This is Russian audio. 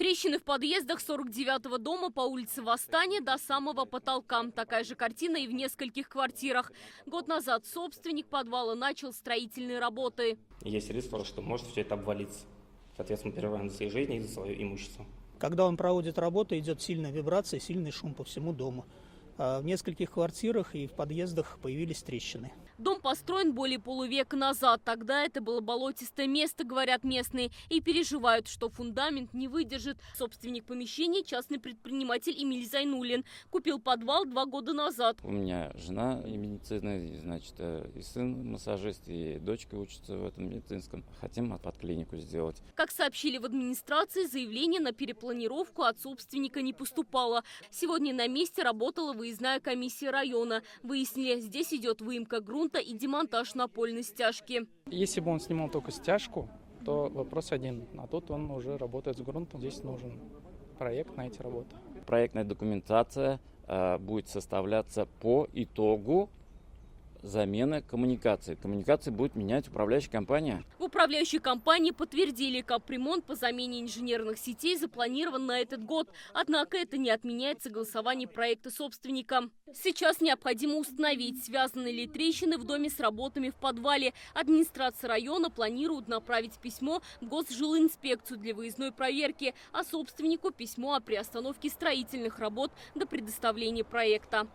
Трещины в подъездах 49-го дома по улице Восстания до самого потолка. Такая же картина и в нескольких квартирах. Год назад собственник подвала начал строительные работы. Есть риск, что может все это обвалиться. Соответственно, переживаем за свои жизни и за свое имущество. Когда он проводит работу, идет сильная вибрация, сильный шум по всему дому. В нескольких квартирах и в подъездах появились трещины. Дом построен более полувека назад. Тогда это было болотистое место, говорят местные, и переживают, что фундамент не выдержит. Собственник помещения – частный предприниматель Эмиль Зайнуллин. Купил подвал 2 года назад. У меня жена и медицина, и, значит, и сын массажист, и дочка учится в этом медицинском. Хотим под клинику сделать. Как сообщили в администрации, заявление на перепланировку от собственника не поступало. Сегодня на месте работала выездная комиссия района. Выяснили, здесь идет выемка грунта и демонтаж напольной стяжки. Если бы он снимал только стяжку, то вопрос один. А тут он уже работает с грунтом. Здесь нужен проект на эти работы. Проектная документация будет составляться по итогу замены коммуникации. Коммуникации будет менять управляющая компания. В управляющей компании подтвердили, капремонт по замене инженерных сетей запланирован на этот год. Однако это не отменяет согласование проекта собственника. Сейчас необходимо установить, связаны ли трещины в доме с работами в подвале. Администрация района планирует направить письмо в Госжилинспекцию для выездной проверки, а собственнику письмо о приостановке строительных работ до предоставления проекта.